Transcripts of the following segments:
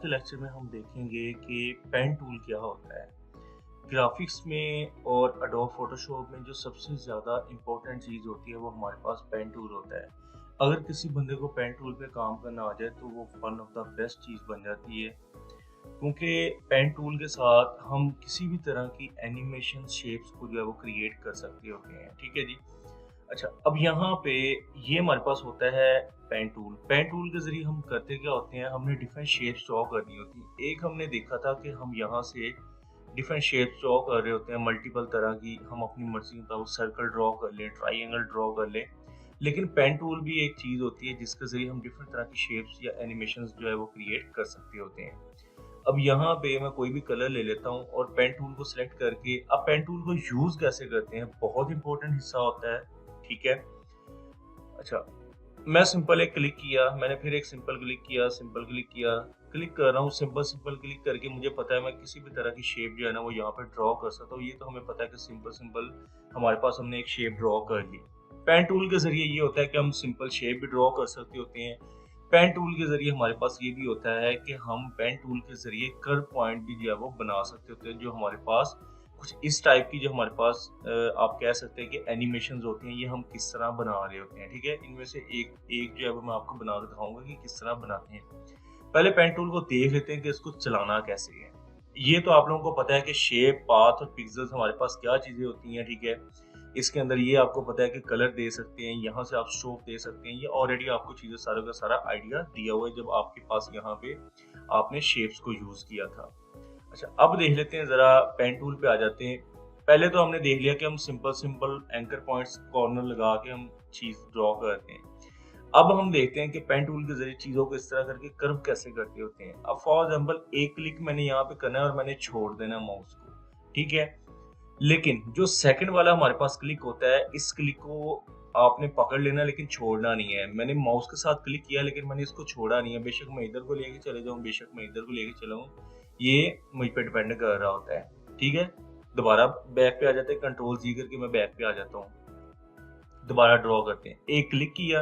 के लेक्चर में हम देखेंगे कि पेन टूल क्या होता है। ग्राफिक्स में और एडोब फोटोशॉप में जो सबसे ज़्यादा इम्पोर्टेंट चीज़ होती है वो हमारे पास पेन टूल होता है। अगर किसी बंदे को पेन टूल पे काम करना आ जाए तो वो वन ऑफ द बेस्ट चीज़ बन जाती है, क्योंकि पेन टूल के साथ हम किसी भी तरह की एनिमेशन शेप्स को जो है वो क्रिएट कर सकते होते हैं। ठीक है जी। अच्छा, अब यहाँ पे ये हमारे पास होता है पेन टूल। पेन टूल के ज़रिए हम करते क्या होते हैं, हमने डिफरेंट शेप्स ड्रॉ करनी होती है। एक हमने देखा था कि हम यहाँ से डिफरेंट शेप्स ड्रॉ कर रहे होते हैं, मल्टीपल तरह की, हम अपनी मर्ज़ी के मुताबिक सर्कल ड्रॉ कर लें, ट्रायंगल ड्रॉ कर लें। लेकिन पेन टूल भी एक चीज़ होती है जिसके ज़रिए हम डिफरेंट तरह की शेप्स या एनिमेशंस जो है वो क्रिएट कर सकते होते हैं। अब यहाँ पे मैं कोई भी कलर ले लेता हूँ और पेन टूल को सिलेक्ट करके अब पेन टूल को यूज़ कैसे करते हैं, बहुत इंपॉर्टेंट हिस्सा होता है। ठीक है। अच्छा, मैं सिंपल एक क्लिक किया, मैंने फिर एक सिंपल क्लिक किया, सिंपल क्लिक किया, क्लिक कर रहा हूँ, सिंपल क्लिक करके मुझे पता है मैं किसी भी तरह की शेप जो है ना वो यहाँ पे ड्रॉ कर सकता हूँ। ये तो हमें पता है कि सिंपल हमारे पास हमने एक शेप ड्रॉ कर ली। पेन टूल के ज़रिए ये होता है कि हम सिंपल शेप भी ड्रॉ कर सकते होते हैं। पेन टूल के ज़रिए हमारे पास ये भी होता है कि हम पेन टूल के ज़रिए कर्व पॉइंट भी जो है वो बना सकते होते हैं, जो हमारे पास कुछ इस टाइप की जो हमारे पास आप कह सकते हैं कि एनिमेशंस होती हैं, ये हम किस तरह बना रहे होते हैं। ठीक है, इनमें से एक एक जो है वो मैं आपको बना के दिखाऊंगा कि किस तरह बनाते हैं। पहले पेन टूल को देख लेते हैं कि इसको चलाना कैसे है। ये तो आप लोगों को पता है कि शेप, पाथ और पिक्सेल्स हमारे पास क्या चीजें होती हैं। ठीक है, इसके अंदर ये आपको पता है कि कलर दे सकते हैं, यहाँ से आप स्ट्रोक दे सकते हैं। ये ऑलरेडी आपको चीजें सारा का सारा आइडिया दिया हुआ है जब आपके पास यहाँ पे आपने शेप्स को यूज किया था। अच्छा, अब देख लेते हैं, जरा पेन टूल पे आ जाते हैं। पहले तो हमने देख लिया कि हम सिंपल एंकर पॉइंट्स कॉर्नर लगा के हम चीज ड्रॉ करते हैं। अब हम देखते हैं कि पेन टूल के जरिए चीजों को इस तरह करके कर्व कैसे करते होते हैं। अब फॉर एग्जांपल एक क्लिक मैंने यहाँ पे करना है और मैंने छोड़ देना माउस को। ठीक है, लेकिन जो सेकंड वाला हमारे पास क्लिक होता है, इस क्लिक को आपने पकड़ लेना लेकिन छोड़ना नहीं है। मैंने माउस के साथ क्लिक किया लेकिन मैंने इसको छोड़ा नहीं है। बेशक मैं इधर को लेके चले जाऊं, बेशक मैं इधर को लेके चला हूं, ये मुझ पे डिपेंड कर रहा होता है। ठीक है, दोबारा बैक पे आ जाते हैं, कंट्रोल जी करके मैं बैक पे आ जाता हूँ। दोबारा ड्रॉ करते हैं, एक क्लिक किया,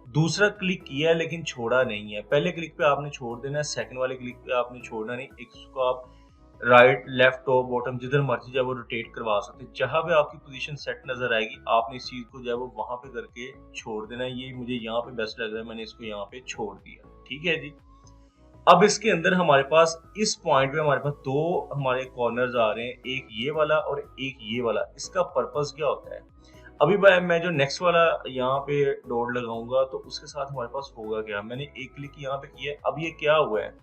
दूसरा क्लिक किया लेकिन छोड़ा नहीं है। पहले क्लिक पे आपने छोड़ देना है, सेकंड वाले क्लिक पे आपने छोड़ना नहीं। इसको आप राइट, लेफ्ट, टॉप, बॉटम जिधर मर्जी जो है वो रोटेट करवा सकते हैं। जहां पे आपकी पोजीशन सेट नजर आएगी आपने इस चीज को जो है वो वहां पे करके छोड़ देना है। ये मुझे यहाँ पे बेस्ट लग रहा है, मैंने इसको यहाँ पे छोड़ दिया। ठीक है जी। अब इसके अंदर हमारे पास इस पॉइंट पे हमारे पास दो हमारे कॉर्नर्स आ रहे हैं, एक ये वाला और एक ये वाला। इसका पर्पस क्या होता है, अभी मैं जो नेक्स्ट वाला यहाँ पे डॉट लगाऊंगा तो उसके साथ हमारे पास होगा क्या। मैंने एक क्लिक यहाँ पे किया, अब ये क्या हुआ है,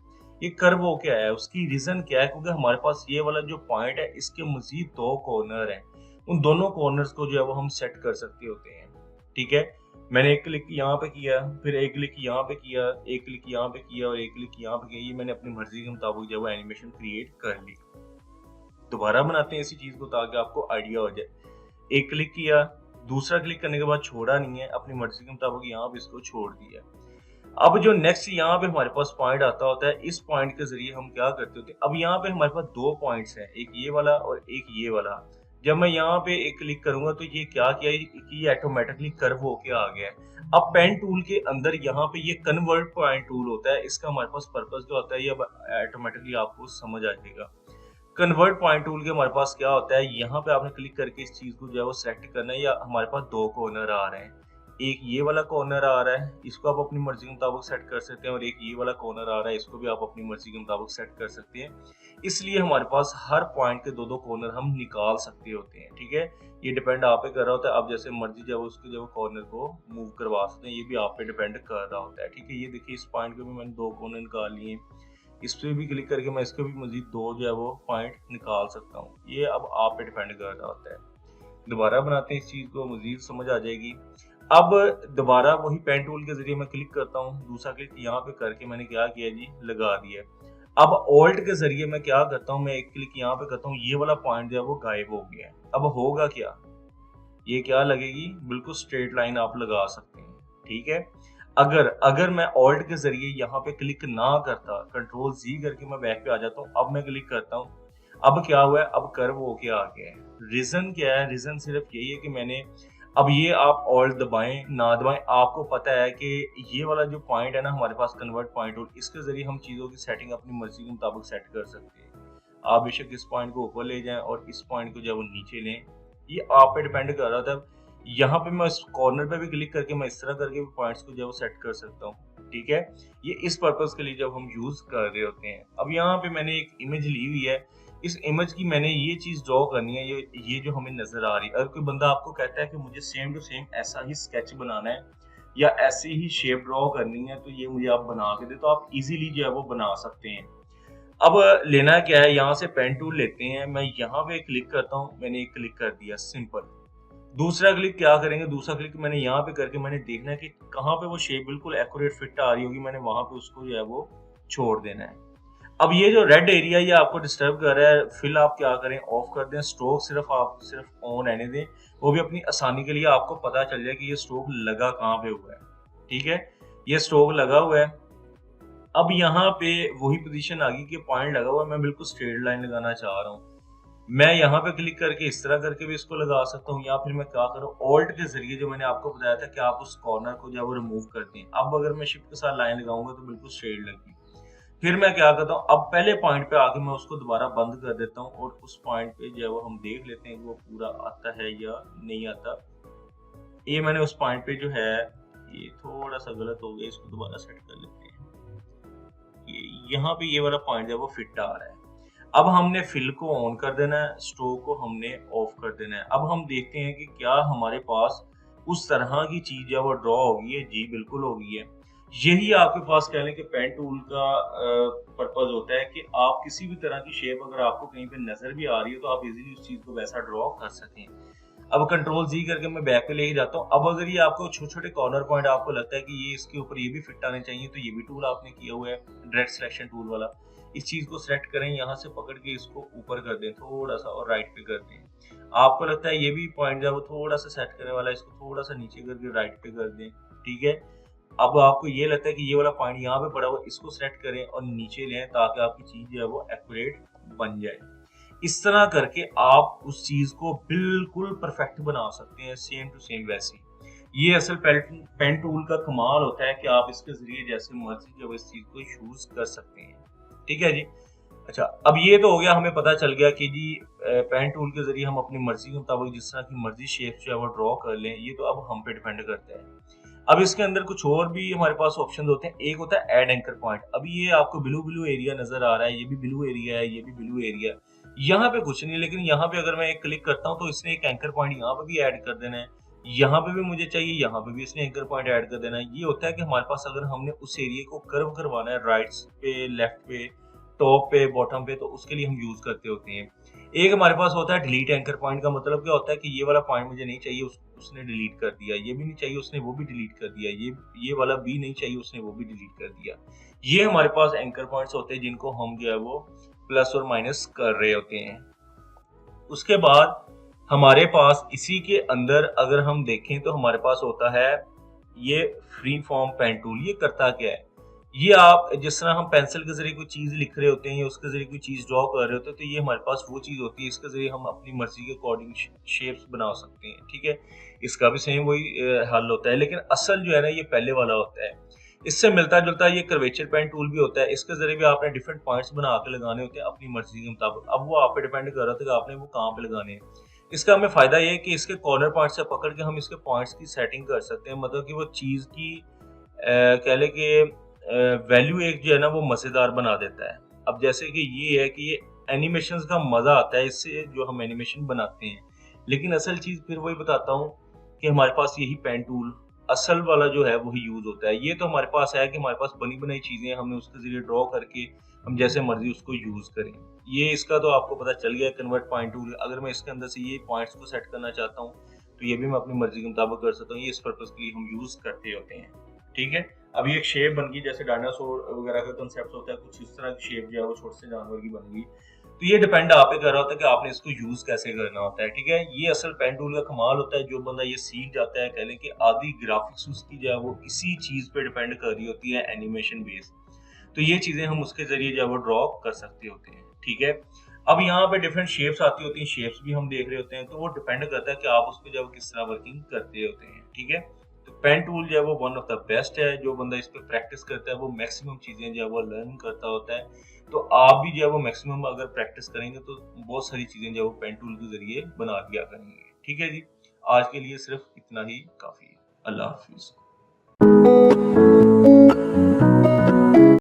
ये कर्व हो क्या है, उसकी रीजन क्या है, क्योंकि हमारे पास ये वाला जो पॉइंट है इसके मजीद दो कॉर्नर हैं। उन दोनों कॉर्नर्स को जो है वो हम सेट कर सकते होते हैं। ठीक है, मैंने एक क्लिक यहाँ पे किया, फिर एक क्लिक यहाँ पे किया, एक क्लिक यहाँ पे किया और एक क्लिक यहाँ पे किया। ये मैंने अपनी मर्जी के मुताबिक जो है वो एनिमेशन क्रिएट कर ली। दोबारा बनाते हैं इसी चीज को ताकि आपको आइडिया हो जाए। एक क्लिक किया, दूसरा क्लिक करने के बाद छोड़ा नहीं है, अपनी मर्जी के मुताबिक यहाँ पे इसको छोड़ दिया। अब जो नेक्स्ट यहाँ पे हमारे पास पॉइंट आता होता है, इस पॉइंट के जरिए हम क्या करते होते हैं, अब यहाँ पे हमारे पास दो पॉइंट्स हैं, एक ये वाला और एक ये वाला। जब मैं यहाँ पे एक क्लिक करूंगा तो ये क्या किया कि ये ऑटोमेटिकली कर्व होके आ गया है। अब पेन टूल के अंदर यहाँ पे ये कन्वर्ट पॉइंट टूल होता है, इसका हमारे पास पर्पस क्या होता है ये अब ऑटोमेटिकली आपको समझ आ जाएगा। कन्वर्ट पॉइंट टूल के हमारे पास क्या होता है, यहाँ पे आपने क्लिक करके इस चीज को जो है वो सिलेक्ट करना है, या हमारे पास दो कॉर्नर आ रहे हैं, एक ये वाला कॉर्नर आ रहा है, इसको आप अपनी मर्जी के मुताबिक सेट कर सकते हैं, और एक ये वाला कॉर्नर आ रहा है, इसको भी आप अपनी मर्जी के मुताबिक सेट कर सकते हैं। इसलिए हमारे पास हर पॉइंट के दो दो कॉर्नर हम निकाल सकते होते हैं। ठीक है, ये डिपेंड आप पे कर रहा होता है, आप जैसे मर्जी जब उसके जब कॉर्नर को मूव करवा सकते हैं, ये भी आप पे डिपेंड कर रहा होता है। ठीक है, ये देखिए इस पॉइंट के भी मैंने दो कॉर्नर निकाल लिए, इस पे भी क्लिक करके मैं इसके भी मजीद दो जो है वो पॉइंट निकाल सकता हूँ। ये अब आप पे डिपेंड कर रहा होता है। दोबारा बनाते हैं इस चीज को, मजीद समझ आ जाएगी। अब दोबारा वही पेन टूल के जरिए मैं क्लिक करता हूँ, दूसरा क्लिक यहाँ पे करके मैंने क्या किया जी, लगा दिया। अब ऑल्ट के जरिए मैं क्या करता हूँ, मैं एक क्लिक यहाँ पे करता हूँ, ये वाला पॉइंट जो है वो गायब हो गया है। अब होगा क्या, ये क्या लगेगी, बिल्कुल स्ट्रेट लाइन आप लगा सकते हैं। ठीक है, अगर अगर मैं ऑल्ट के जरिए यहाँ पे क्लिक ना करता, कंट्रोल जी करके मैं बैक पे आ जाता हूँ, अब मैं क्लिक करता हूँ, अब क्या हुआ है, अब कर्व होके आ गया है। रीजन क्या है, रीजन सिर्फ यही है कि मैंने अब ये आप ऑल्ट दबाएं ना दबाएं, आपको पता है कि ये वाला जो पॉइंट है ना हमारे पास कन्वर्ट पॉइंट टूल, इसके जरिए हम चीज़ों की सेटिंग अपनी मर्जी के मुताबिक सेट कर सकते हैं। आप बेशक इस पॉइंट को ऊपर ले जाएं और इस पॉइंट को जब वो नीचे लें, ये आप पे डिपेंड कर रहा था। यहाँ पे मैं इस कॉर्नर पे भी क्लिक करके मैं इस तरह करके भी पॉइंट्स को जो सेट कर सकता हूँ, ठीक है। ये इस पर्पज के लिए जब हम यूज कर रहे होते हैं। अब यहाँ पे मैंने एक इमेज ली हुई है, इस इमेज की मैंने ये चीज ड्रॉ करनी है, ये जो हमें नजर आ रही है। अगर कोई बंदा आपको कहता है कि मुझे सेम टू सेम ऐसा ही स्केच बनाना है या ऐसी ही शेप ड्रॉ करनी है, तो ये मुझे आप बना के दे, तो आप इजीली जो है वो बना सकते हैं। अब लेना क्या है, यहाँ से पेन टूल लेते हैं, मैं यहाँ पे क्लिक करता हूँ, मैंने एक क्लिक कर दिया, सिंपल। दूसरा क्लिक क्या करेंगे, दूसरा क्लिक मैंने यहाँ पे करके मैंने देखना है कि कहाँ पे वो शेप बिल्कुल एक्यूरेट फिट आ रही होगी, मैंने वहां पे उसको जो है वो छोड़ देना है। अब ये जो रेड एरिया ये आपको डिस्टर्ब कर रहा है, फिल आप क्या करें, ऑफ कर दें, स्ट्रोक सिर्फ आप सिर्फ ऑन रहने दें, वो भी अपनी आसानी के लिए आपको पता चल जाए कि ये स्ट्रोक लगा कहाँ पे हुआ है, ठीक है। ये स्ट्रोक लगा हुआ है। अब यहाँ पे वही पोजीशन आ गई कि पॉइंट लगा हुआ है, मैं बिल्कुल स्ट्रेट लाइन लगाना चाह रहा हूँ। मैं यहाँ पे क्लिक करके इस तरह करके भी इसको लगा सकता हूँ, या फिर मैं क्या करूँ, ऑल्ट के जरिए जो मैंने आपको बताया था कि आप उस कॉर्नर को जब रिमूव करते हैं। अब अगर मैं शिफ्ट के साथ लाइन लगाऊंगा तो बिल्कुल स्ट्रेट लगी। फिर मैं क्या करता हूँ, अब पहले पॉइंट पे आके मैं उसको दोबारा बंद कर देता हूँ और उस पॉइंट पे जो है वो हम देख लेते हैं कि वो पूरा आता है या नहीं आता। ये मैंने उस पॉइंट पे जो है, ये थोड़ा सा गलत हो गया, इसको दोबारा सेट कर लेते हैं। यहाँ पे ये वाला पॉइंट है वो फिट आ रहा है। अब हमने फिल को ऑन कर देना है, स्ट्रोक को हमने ऑफ कर देना है। अब हम देखते हैं कि क्या हमारे पास उस तरह की चीज है वो ड्रॉ हो गई है। जी बिल्कुल हो गई है। यही आपके पास कह लें कि पेन टूल का पर्पज होता है कि आप किसी भी तरह की शेप अगर आपको कहीं पे नजर भी आ रही है तो आप इजीली उस चीज को वैसा ड्रॉ कर सकें। अब कंट्रोल जी करके मैं बैक पे लेके जाता हूँ। अब अगर ये आपको छोटे छोटे कॉर्नर पॉइंट आपको लगता है कि ये इसके ऊपर ये भी फिट आने चाहिए, तो ये भी टूल आपने किया हुआ है, डायरेक्ट सिलेक्शन टूल वाला। इस चीज को सेलेक्ट करें, यहाँ से पकड़ के इसको ऊपर कर दें थोड़ा सा और राइट पे कर दें। आपको लगता है ये भी पॉइंट है वो थोड़ा सा सेट करने वाला है, इसको थोड़ा सा नीचे करके राइट पे कर दें, ठीक है। अब आपको ये लगता है कि ये वाला पॉइंट यहाँ पे पड़ा हुआ, इसको सेलेक्ट करें और नीचे लें ताकि आपकी चीज जो है वो एक्यूरेट बन जाए। इस तरह करके आप उस चीज को बिल्कुल परफेक्ट बना सकते हैं, सेम टू सेम वैसे। ये असल पेन टूल का कमाल होता है कि आप इसके जरिए जैसे मर्जी जब इस चीज को यूज कर सकते हैं, ठीक है जी। अच्छा, अब ये तो हो गया, हमें पता चल गया कि जी पेन टूल के जरिए हम अपनी मर्जी के मुताबिक जिस तरह की मर्जी शेप जो है वो ड्रॉ कर लें। ये तो अब हम पे डिपेंड करता है। अब इसके अंदर कुछ और भी हमारे पास ऑप्शन होते हैं। एक होता है ऐड एंकर पॉइंट। अभी ये आपको ब्लू ब्लू एरिया नजर आ रहा है, ये भी ब्लू एरिया है, ये भी ब्लू एरिया है। यहाँ पे कुछ नहीं, लेकिन यहाँ पे अगर मैं एक क्लिक करता हूँ तो इसने एक एंकर पॉइंट यहाँ पे भी ऐड कर देना है। यहाँ पे भी मुझे चाहिए, यहाँ पे भी इसने एंकर पॉइंट ऐड कर देना है। ये होता है कि हमारे पास अगर हमने उस एरिया को कर्व करवाना है, राइट पे, लेफ्ट पे, टॉप पे, बॉटम पे, तो उसके लिए हम यूज करते होते हैं। एक हमारे पास होता है डिलीट एंकर पॉइंट। का मतलब क्या होता है कि ये वाला पॉइंट मुझे नहीं चाहिए, उसने डिलीट कर दिया। ये भी नहीं चाहिए, उसने वो भी डिलीट कर दिया। ये वाला भी नहीं चाहिए, उसने वो भी डिलीट कर दिया। ये हमारे पास एंकर पॉइंट्स होते हैं जिनको हम जो है वो प्लस और माइनस कर रहे होते हैं। उसके बाद हमारे पास इसी के अंदर अगर हम देखें तो हमारे पास होता है ये फ्री फॉर्म पेन टूल। ये करता क्या है, ये आप जिस तरह हम पेंसिल के जरिए कोई चीज लिख रहे होते हैं या उसके जरिए कोई चीज ड्रॉ कर रहे होते हैं, तो ये हमारे पास वो चीज होती है, इसके जरिए हम अपनी मर्जी के अकॉर्डिंग शेप्स बना सकते हैं, ठीक है। इसका भी सेम वही हल होता है, लेकिन असल जो है ना ये पहले वाला होता है। इससे मिलता जुलता ये कर्वेचर पेन टूल भी होता है। इसके जरिए भी आपने डिफरेंट पॉइंट्स बना के लगाने होते हैं अपनी मर्जी के मुताबिक। अब वो आप पे डिपेंड कर रहा था कि आपने वो कहाँ पे लगाने हैं। इसका हमें फायदा ये है कि इसके कॉर्नर पॉइंट से पकड़ के हम इसके पॉइंट्स की सेटिंग कर सकते हैं, मतलब कि वो चीज की कह ले कि वैल्यू एक जो है ना वो मजेदार बना देता है। अब जैसे कि ये है कि ये एनिमेशंस का मजा आता है इससे जो हम एनिमेशन बनाते हैं, लेकिन असल चीज फिर वही बताता हूँ कि हमारे पास यही पेन टूल असल वाला जो है वही यूज होता है। ये तो हमारे पास है कि हमारे पास बनी बनाई चीजें हमने उसके जरिए ड्रॉ करके हम जैसे मर्जी उसको यूज करें। ये इसका तो आपको पता चल गया कन्वर्ट पॉइंट टूल। अगर मैं इसके अंदर से ये पॉइंट्स को सेट करना चाहता हूँ तो ये भी मैं अपनी मर्जी के मुताबिक कर सकता हूँ। ये इस पर्पज के लिए हम यूज करते होते हैं, ठीक है। अभी एक शेप बन गई, जैसे डायनासोर वगैरह का कंसेप्ट होता है, कुछ इस तरह की शेप जो है वो छोटे से जानवर की बन गई। तो ये डिपेंड आप पे कर रहा होता है कि आपने इसको यूज कैसे करना होता है, ठीक है। ये असल पेन टूल का कमाल होता है। जो बंदा ये सीख जाता है, कह लें कि आधी ग्राफिक्स उसकी जो है वो इसी चीज पे डिपेंड कर रही होती है, एनिमेशन बेस्ड। तो ये चीजें हम उसके जरिए जो है वो ड्रॉ कर सकते होते हैं, ठीक है। अब यहाँ पे डिफरेंट शेप्स आती होती हैं, शेप्स भी हम देख रहे होते हैं, तो वो डिपेंड करता है कि आप उस पे जो है वो किस तरह वर्किंग करते होते हैं, ठीक है? तो पेन टूल जो है वो वन ऑफ द बेस्ट है, जो बंदा इस पे प्रैक्टिस करता है वो मैक्सिमम चीज़ें जो है वो लर्न करता होता है। तो आप भी जो है वो मैक्सिमम अगर प्रैक्टिस करेंगे तो बहुत सारी चीज़ें जो है वो पेन टूल के ज़रिए बना लिया करेंगे, ठीक है जी? आज के लिए सिर्फ इतना ही काफ़ी है। अल्लाह हाफ़िज़।